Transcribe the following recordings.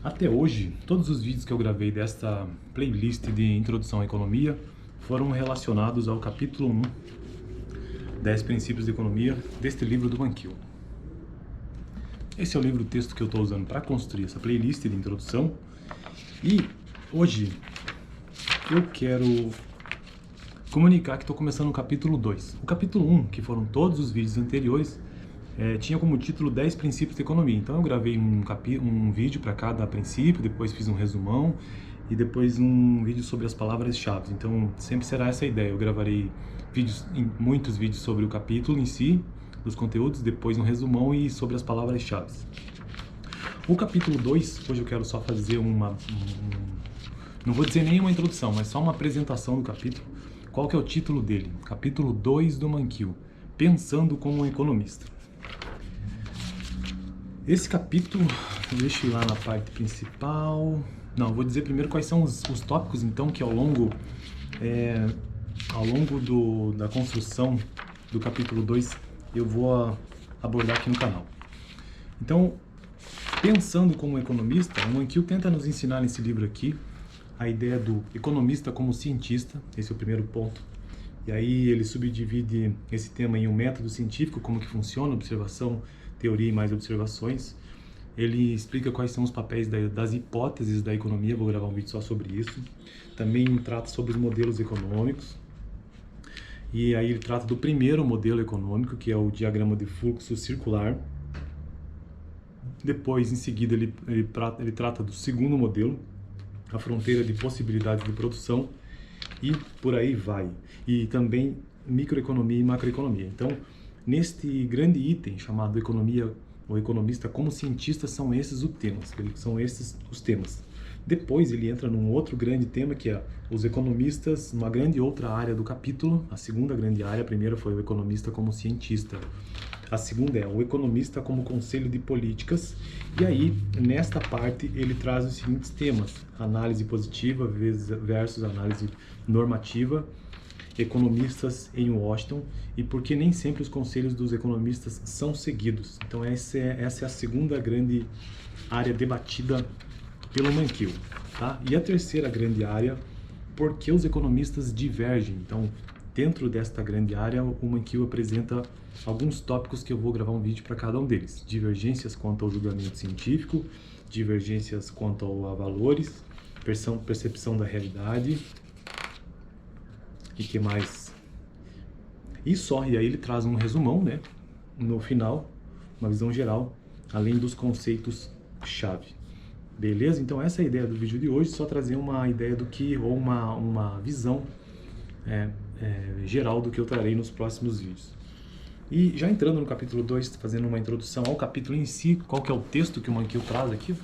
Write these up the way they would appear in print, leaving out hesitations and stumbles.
Até hoje, todos os vídeos que eu gravei desta playlist de Introdução à Economia foram relacionados ao capítulo 1, 10 Princípios de Economia, deste livro do Mankiw. Esse é o livro-texto que eu estou usando para construir essa playlist de introdução. E hoje eu quero comunicar que estou começando o capítulo 2. O capítulo 1, que foram todos os vídeos anteriores, tinha como título 10 princípios de economia. Então eu gravei um vídeo para cada princípio, depois fiz um resumão e depois um vídeo sobre as palavras-chave. Então sempre será essa a ideia. Eu gravarei muitos vídeos sobre o capítulo em si, dos conteúdos, depois um resumão e sobre as palavras-chave. O capítulo 2, hoje eu quero só fazer não vou dizer nenhuma introdução, mas só uma apresentação do capítulo. Qual que é o título dele? Capítulo 2 do Mankiw, Pensando como um Economista. Esse capítulo, deixa eu ir lá na parte principal. Não, vou dizer primeiro quais são os tópicos, então, que ao longo da construção do capítulo 2 eu vou abordar aqui no canal. Então, pensando como economista, o Mankiw tenta nos ensinar nesse livro aqui a ideia do economista como cientista. Esse é o primeiro ponto. E aí ele subdivide esse tema em um método científico, como que funciona, observação, teoria e mais observações. Ele explica quais são os papéis das hipóteses da economia, vou gravar um vídeo só sobre isso. Também trata sobre os modelos econômicos. E aí ele trata do primeiro modelo econômico, que é o diagrama de fluxo circular. Depois, em seguida, ele trata do segundo modelo, a fronteira de possibilidades de produção, e por aí vai. E também microeconomia e macroeconomia. Então, neste grande item chamado economia ou economista como cientista, são esses os temas. Depois ele entra num outro grande tema, que é os economistas, uma grande outra área do capítulo, a segunda grande área. A primeira foi o economista como cientista. A segunda é o economista como conselho de políticas. E aí, nesta parte, ele traz os seguintes temas: análise positiva versus análise normativa, economistas em Washington e por que nem sempre os conselhos dos economistas são seguidos. Então essa é a segunda grande área debatida pelo Mankiw, tá? E a terceira grande área, por que os economistas divergem. Então, dentro desta grande área, o Mankiw apresenta alguns tópicos que eu vou gravar um vídeo para cada um deles. Divergências quanto ao julgamento científico, divergências quanto a valores, percepção da realidade. E que mais? E aí ele traz um resumão, né? No final, uma visão geral, além dos conceitos-chave. Beleza? Então essa é a ideia do vídeo de hoje, só trazer uma ideia do que, ou uma visão geral do que eu trarei nos próximos vídeos. E já entrando no capítulo 2, fazendo uma introdução ao capítulo em si, qual que é o texto que o Mankiw traz aqui?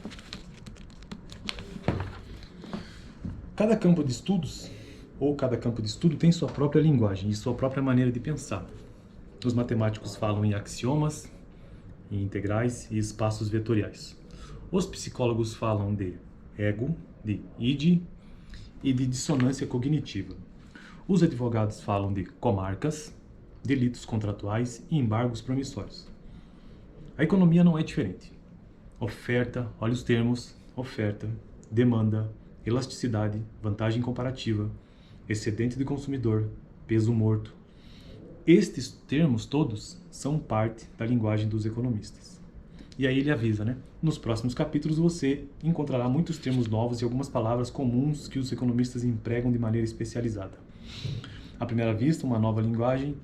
Cada campo de estudo tem sua própria linguagem e sua própria maneira de pensar. Os matemáticos falam em axiomas, em integrais e espaços vetoriais. Os psicólogos falam de ego, de id e de dissonância cognitiva. Os advogados falam de comarcas, delitos contratuais e embargos promissórios. A economia não é diferente. Oferta, olha os termos: oferta, demanda, elasticidade, vantagem comparativa, excedente de consumidor, peso morto. Estes termos todos são parte da linguagem dos economistas. E aí ele avisa, né? Nos próximos capítulos você encontrará muitos termos novos e algumas palavras comuns que os economistas empregam de maneira especializada. À primeira vista, uma nova linguagem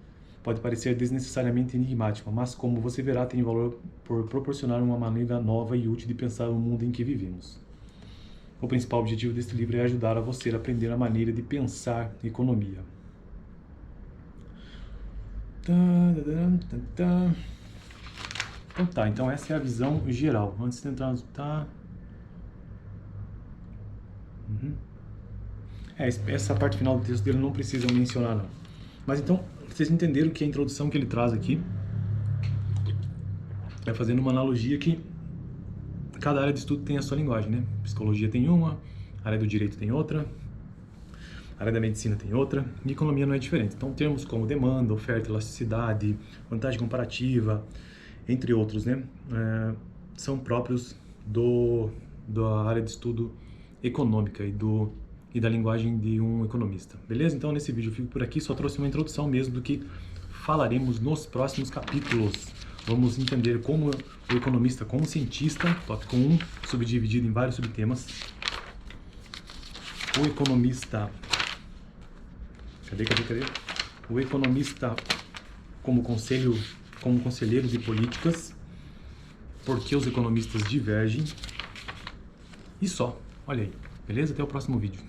pode parecer desnecessariamente enigmática, mas como você verá, tem valor por proporcionar uma maneira nova e útil de pensar o mundo em que vivemos. O principal objetivo deste livro é ajudar a você a aprender a maneira de pensar economia. Então essa é a visão geral. Antes de entrar no... Essa parte final do texto dele não precisa mencionar, não. Mas então, vocês entenderam que a introdução que ele traz aqui é fazendo uma analogia que cada área de estudo tem a sua linguagem, né? Psicologia tem uma, a área do direito tem outra, a área da medicina tem outra, e economia não é diferente. Então, termos como demanda, oferta, elasticidade, vantagem comparativa, entre outros, né? São próprios da área de estudo econômica e da linguagem de um economista. Beleza? Então nesse vídeo eu fico por aqui, só trouxe uma introdução mesmo do que falaremos nos próximos capítulos. Vamos entender como o economista, como cientista, tópico 1, subdividido em vários subtemas. O economista... Cadê? O economista como conselheiro de políticas, por que os economistas divergem, e só. Olha aí, beleza? Até o próximo vídeo.